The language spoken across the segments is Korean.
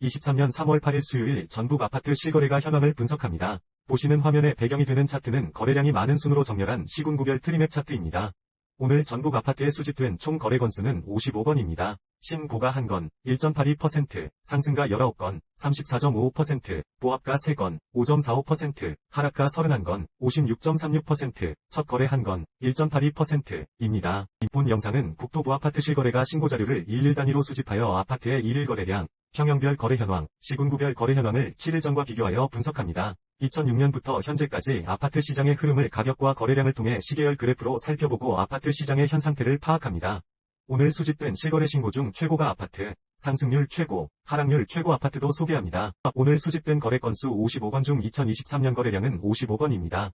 2023년 3월 8일 수요일 전국 아파트 실거래가 현황을 분석합니다. 보시는 화면에 배경이 되는 차트는 거래량이 많은 순으로 정렬한 시군구별 트리맵 차트입니다. 오늘 전국 아파트에 수집된 총 거래 건수는 55건입니다. 신고가 1건, 1.82%, 상승가 19건, 34.55%, 보합가 3건, 5.45%, 하락가 31건, 56.36%, 첫 거래 1건, 1.82%입니다. 본 영상은 국토부 아파트 실거래가 신고자료를 일일 단위로 수집하여 아파트의 일일 거래량, 평형별 거래 현황, 시군구별 거래 현황을 7일 전과 비교하여 분석합니다. 2006년부터 현재까지 아파트 시장의 흐름을 가격과 거래량을 통해 시계열 그래프로 살펴보고 아파트 시장의 현 상태를 파악합니다. 오늘 수집된 실거래 신고 중 최고가 아파트, 상승률 최고, 하락률 최고 아파트도 소개합니다. 오늘 수집된 거래 건수 55건 중 2023년 거래량은 55건입니다.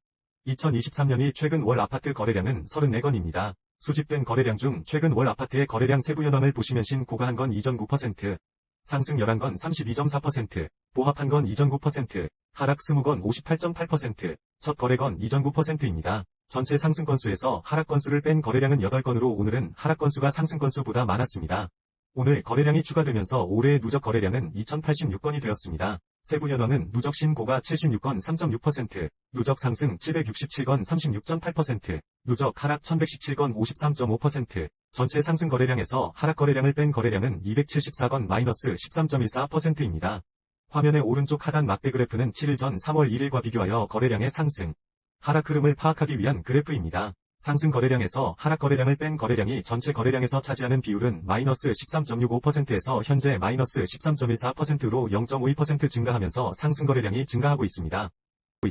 2023년이 최근 월 아파트 거래량은 34건입니다. 수집된 거래량 중 최근 월 아파트의 거래량 세부 현황을 보시면 신고가 1건 2.9%, 상승 11건 32.4%, 보합 1건 2.9%, 하락 20건 58.8%, 첫 거래건 2.9%입니다. 전체 상승 건수에서 하락 건수를 뺀 거래량은 8건으로 오늘은 하락 건수가 상승 건수보다 많았습니다. 오늘 거래량이 추가되면서 올해의 누적 거래량은 2086건이 되었습니다. 세부 현황은 누적 신고가 76건 3.6%, 누적 상승 767건 36.8%, 누적 하락 1117건 53.5%, 전체 상승 거래량에서 하락 거래량을 뺀 거래량은 274건 마이너스 13.14%입니다. 화면의 오른쪽 하단 막대 그래프는 7일 전 3월 1일과 비교하여 거래량의 상승, 하락 흐름을 파악하기 위한 그래프입니다. 상승 거래량에서 하락 거래량을 뺀 거래량이 전체 거래량에서 차지하는 비율은 마이너스 13.65%에서 현재 마이너스 13.14%로 0.52% 증가하면서 상승 거래량이 증가하고 있습니다.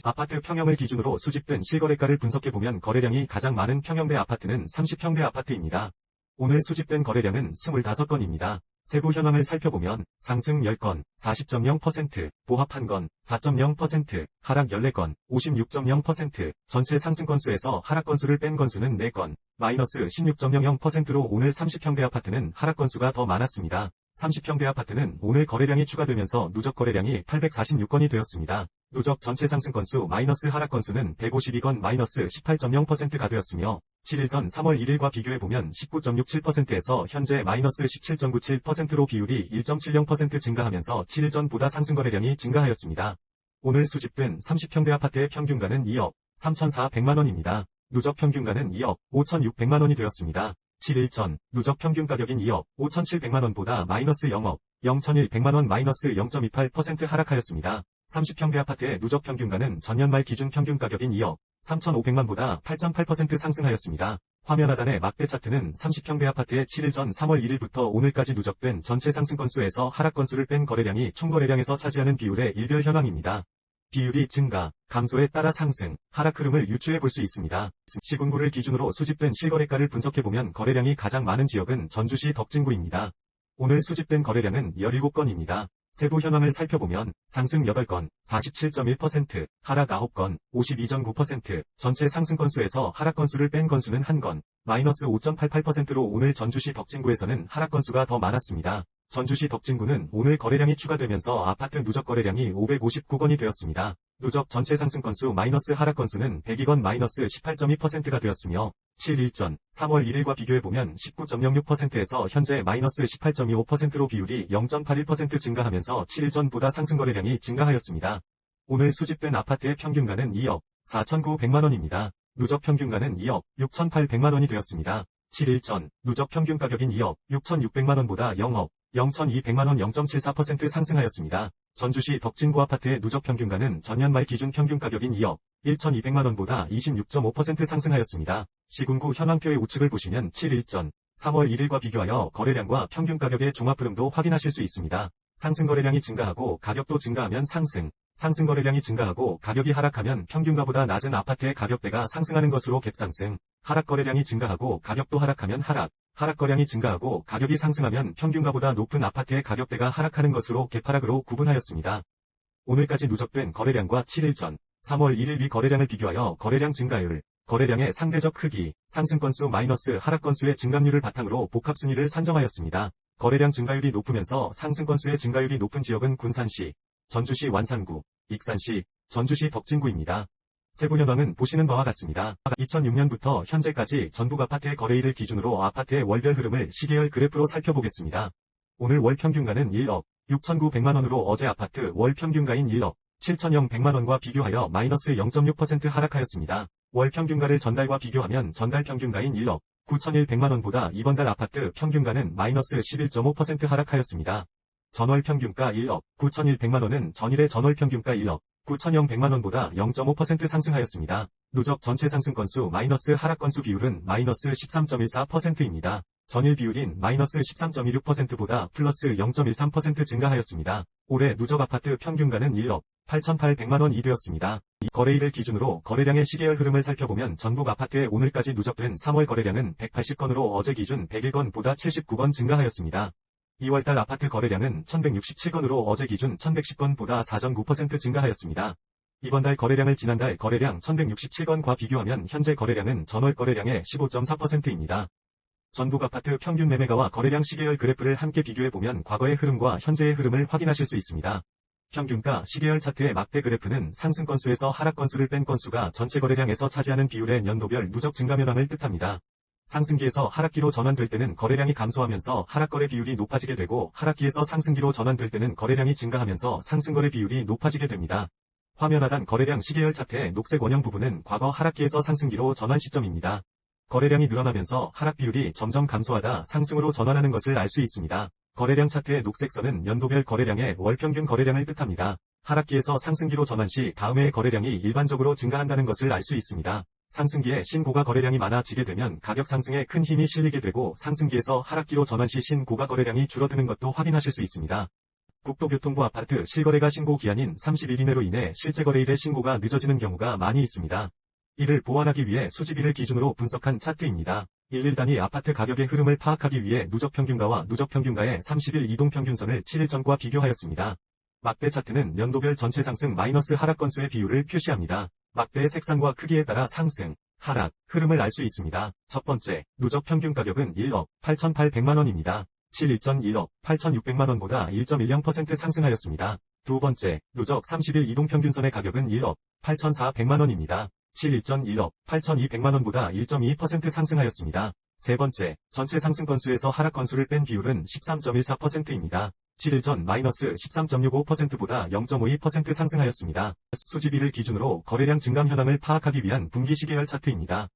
아파트 평형을 기준으로 수집된 실거래가를 분석해보면 거래량이 가장 많은 평형대 아파트는 30평대 아파트입니다. 오늘 수집된 거래량은 25건입니다. 세부 현황을 살펴보면 상승 10건, 40.0%, 보합 1건, 4.0%, 하락 14건, 56.0%, 전체 상승 건수에서 하락 건수를 뺀 건수는 4건, 마이너스 16.00%로 오늘 30평대 아파트는 하락 건수가 더 많았습니다. 30평대 아파트는 오늘 거래량이 추가되면서 누적 거래량이 846건이 되었습니다. 누적 전체 상승 건수 마이너스 하락 건수는 152건 마이너스 18.0%가 되었으며 7일 전 3월 1일과 비교해보면 19.67%에서 현재 마이너스 17.97%로 비율이 1.70% 증가하면서 7일 전보다 상승 거래량이 증가하였습니다. 오늘 수집된 30평대 아파트의 평균가는 2억 3,400만원입니다. 누적 평균가는 2억 5,600만원이 되었습니다. 7일 전 누적 평균 가격인 2억 5,700만원보다 마이너스 0억 0,100만원 마이너스 0.28% 하락하였습니다. 30평대 아파트의 누적 평균가는 전년 말 기준 평균 가격인 2억 3,500만보다 8.8% 상승하였습니다. 화면 하단의 막대 차트는 30평대 아파트의 7일 전 3월 1일부터 오늘까지 누적된 전체 상승 건수에서 하락 건수를 뺀 거래량이 총 거래량에서 차지하는 비율의 일별 현황입니다. 비율이 증가, 감소에 따라 상승, 하락 흐름을 유추해 볼 수 있습니다. 시군구를 기준으로 수집된 실거래가를 분석해보면 거래량이 가장 많은 지역은 전주시 덕진구입니다. 오늘 수집된 거래량은 17건입니다. 세부 현황을 살펴보면 상승 8건, 47.1%, 하락 9건, 52.9%, 전체 상승 건수에서 하락 건수를 뺀 건수는 1건, 마이너스 5.88%로 오늘 전주시 덕진구에서는 하락 건수가 더 많았습니다. 전주시 덕진구는 오늘 거래량이 추가되면서 아파트 누적 거래량이 559건이 되었습니다. 누적 전체 상승 건수 마이너스 하락 건수는 102건 마이너스 18.2%가 되었으며 7일 전 3월 1일과 비교해보면 19.06%에서 현재 마이너스 18.25%로 비율이 0.81% 증가하면서 7일 전보다 상승 거래량이 증가하였습니다. 오늘 수집된 아파트의 평균가는 2억 4,900만원입니다. 누적 평균가는 2억 6,800만원이 되었습니다. 7일 전 누적 평균 가격인 2억 6,600만원보다 0억 0,200만원 0.74% 상승하였습니다. 전주시 덕진구 아파트의 누적 평균가는 전년 말 기준 평균 가격인 2억 1,200만원보다 26.5% 상승하였습니다. 시군구 현황표의 우측을 보시면 7일 전 3월 1일과 비교하여 거래량과 평균 가격의 종합 흐름도 확인하실 수 있습니다. 상승 거래량이 증가하고 가격도 증가하면 상승 거래량이 증가하고 가격이 하락하면 평균가보다 낮은 아파트의 가격대가 상승하는 것으로 갭상승, 하락 거래량이 증가하고 가격도 하락하면 하락 거래량이 증가하고 가격이 상승하면 평균가보다 높은 아파트의 가격대가 하락하는 것으로 갭하락으로 구분하였습니다. 오늘까지 누적된 거래량과 7일 전 3월 1일 위 거래량을 비교하여 거래량 증가율, 거래량의 상대적 크기, 상승 건수 마이너스 하락 건수의 증감률을 바탕으로 복합 순위를 산정하였습니다. 거래량 증가율이 높으면서 상승 건수의 증가율이 높은 지역은 군산시, 전주시 완산구, 익산시, 전주시 덕진구입니다. 세부 현황은 보시는 바와 같습니다. 2006년부터 현재까지 전국 아파트의 거래일을 기준으로 아파트의 월별 흐름을 시계열 그래프로 살펴보겠습니다. 오늘 월 평균가는 1억 6,900만원으로 어제 아파트 월 평균가인 1억 7,100만원과 비교하여 마이너스 0.6% 하락하였습니다. 월 평균가를 전달과 비교하면 전달 평균가인 1억 9,100만원보다 이번 달 아파트 평균가는 마이너스 11.5% 하락하였습니다. 전월 평균가 1억 9,100만원은 전일의 전월 평균가 1억 9,100만원보다 0.5% 상승하였습니다. 누적 전체 상승 건수 마이너스 하락 건수 비율은 마이너스 13.14%입니다. 전일 비율인 마이너스 13.26%보다 플러스 0.13% 증가하였습니다. 올해 누적 아파트 평균가는 1억 8,800만원이 되었습니다. 이 거래일을 기준으로 거래량의 시계열 흐름을 살펴보면 전국 아파트의 오늘까지 누적된 3월 거래량은 180건으로 어제 기준 101건보다 79건 증가하였습니다. 2월달 아파트 거래량은 1,167건으로 어제 기준 1,110건보다 4.9% 증가하였습니다. 이번 달 거래량을 지난달 거래량 1,167건과 비교하면 현재 거래량은 전월 거래량의 15.4%입니다. 전국 아파트 평균 매매가와 거래량 시계열 그래프를 함께 비교해보면 과거의 흐름과 현재의 흐름을 확인하실 수 있습니다. 평균가 시계열 차트의 막대 그래프는 상승 건수에서 하락 건수를 뺀 건수가 전체 거래량에서 차지하는 비율의 연도별 누적 증가 현황을 뜻합니다. 상승기에서 하락기로 전환될 때는 거래량이 감소하면서 하락거래 비율이 높아지게 되고 하락기에서 상승기로 전환될 때는 거래량이 증가하면서 상승거래 비율이 높아지게 됩니다. 화면 하단 거래량 시계열 차트의 녹색 원형 부분은 과거 하락기에서 상승기로 전환 시점입니다. 거래량이 늘어나면서 하락 비율이 점점 감소하다 상승으로 전환하는 것을 알 수 있습니다. 거래량 차트의 녹색 선은 연도별 거래량의 월 평균 거래량을 뜻합니다. 하락기에서 상승기로 전환 시 다음 해의 거래량이 일반적으로 증가한다는 것을 알 수 있습니다. 상승기에 신고가 거래량이 많아지게 되면 가격 상승에 큰 힘이 실리게 되고 상승기에서 하락기로 전환 시 신고가 거래량이 줄어드는 것도 확인하실 수 있습니다. 국토교통부 아파트 실거래가 신고 기한인 30일 이내로 인해 실제 거래일의 신고가 늦어지는 경우가 많이 있습니다. 이를 보완하기 위해 수집일을 기준으로 분석한 차트입니다. 1일 단위 아파트 가격의 흐름을 파악하기 위해 누적평균가와 누적평균가의 30일 이동평균선을 7일 전과 비교하였습니다. 막대 차트는 연도별 전체 상승 마이너스 하락 건수의 비율을 표시합니다. 막대의 색상과 크기에 따라 상승, 하락, 흐름을 알 수 있습니다. 첫 번째, 누적 평균 가격은 1억 8,800만원입니다. 7일 전 1억 8,600만원보다 1.10% 상승하였습니다. 두 번째, 누적 30일 이동평균선의 가격은 1억 8,400만원입니다. 7일 전 1억 8,200만원보다 1.2% 상승하였습니다. 세 번째, 전체 상승 건수에서 하락 건수를 뺀 비율은 13.14%입니다. 7일 전 마이너스 13.65%보다 0.52% 상승하였습니다. 수집일을 기준으로 거래량 증감 현황을 파악하기 위한 분기 시계열 차트입니다.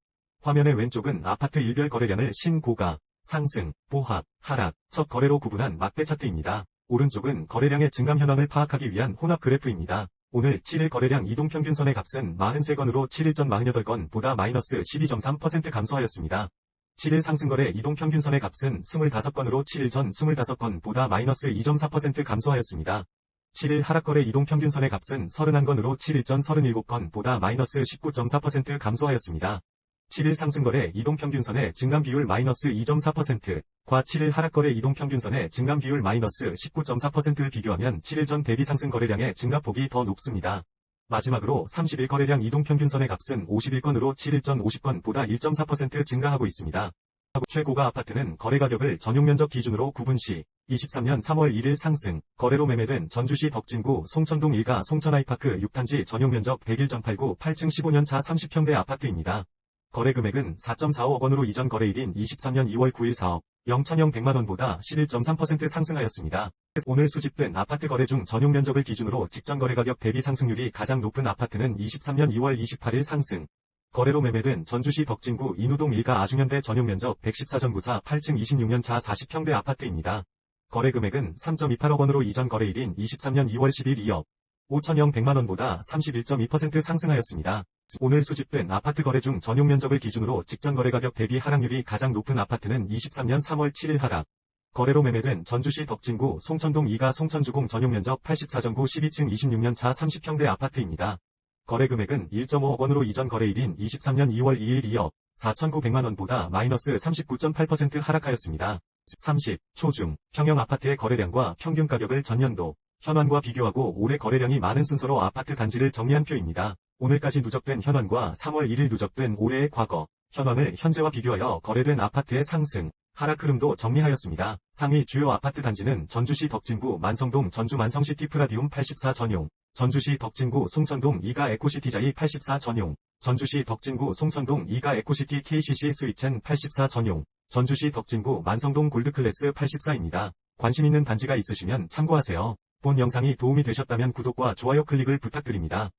화면의 왼쪽은 아파트 일별 거래량을 신고가, 상승, 보합, 하락, 첫 거래로 구분한 막대 차트입니다. 오른쪽은 거래량의 증감 현황을 파악하기 위한 혼합 그래프입니다. 오늘 7일 거래량 이동평균선의 값은 43건으로 7일 전 48건보다 마이너스 12.3% 감소하였습니다. 7일 상승거래 이동평균선의 값은 25건으로 7일 전 25건보다 마이너스 2.4% 감소하였습니다. 7일 하락거래 이동평균선의 값은 31건으로 7일 전 37건보다 마이너스 19.4% 감소하였습니다. 7일 상승거래 이동평균선의 증감 비율 마이너스 2.4%과 7일 하락거래 이동평균선의 증감 비율 마이너스 19.4%를 비교하면 7일 전 대비 상승 거래량의 증가폭이 더 높습니다. 마지막으로 30일 거래량 이동평균선의 값은 51건으로 7일 전 50건보다 1.4% 증가하고 있습니다. 최고가 아파트는 거래가격을 전용면적 기준으로 구분 시 23년 3월 1일 상승, 거래로 매매된 전주시 덕진구 송천동 1가 송천아이파크 6단지 전용면적 101.89 8층 15년차 30평대 아파트입니다. 거래 금액은 4.45억 원으로 이전 거래일인 23년 2월 9일 4억 0,100만원보다 11.3% 상승하였습니다. 오늘 수집된 아파트 거래 중 전용 면적을 기준으로 직전 거래 가격 대비 상승률이 가장 높은 아파트는 23년 2월 28일 상승. 거래로 매매된 전주시 덕진구 인우동 1가 아중현대 전용 면적 114.94 8층 26년차 40평대 아파트입니다. 거래 금액은 3.28억 원으로 이전 거래일인 23년 2월 10일 2억 5,100만원보다 31.2% 상승하였습니다. 오늘 수집된 아파트 거래 중 전용 면적을 기준으로 직전 거래 가격 대비 하락률이 가장 높은 아파트는 23년 3월 7일 하락. 거래로 매매된 전주시 덕진구 송천동 2가 송천주공 전용 면적 84.9 12층 26년차 30평대 아파트입니다. 거래 금액은 1.5억 원으로 이전 거래일인 23년 2월 2일 2억 4,900만원보다 마이너스 39.8% 하락하였습니다. 30. 초중, 평형 아파트의 거래량과 평균 가격을 전년도 현황과 비교하고 올해 거래량이 많은 순서로 아파트 단지를 정리한 표입니다. 오늘까지 누적된 현황과 3월 1일 누적된 올해의 과거 현황을 현재와 비교하여 거래된 아파트의 상승, 하락 흐름도 정리하였습니다. 상위 주요 아파트 단지는 전주시 덕진구 만성동 전주 만성시티 프라디움 84 전용, 전주시 덕진구 송천동 2가 에코시티자이 84 전용, 전주시 덕진구 송천동 2가 에코시티 KCC 스위첸 84 전용, 전주시 덕진구 만성동 골드클래스 84입니다. 관심 있는 단지가 있으시면 참고하세요. 본 영상이 도움이 되셨다면 구독과 좋아요 클릭을 부탁드립니다.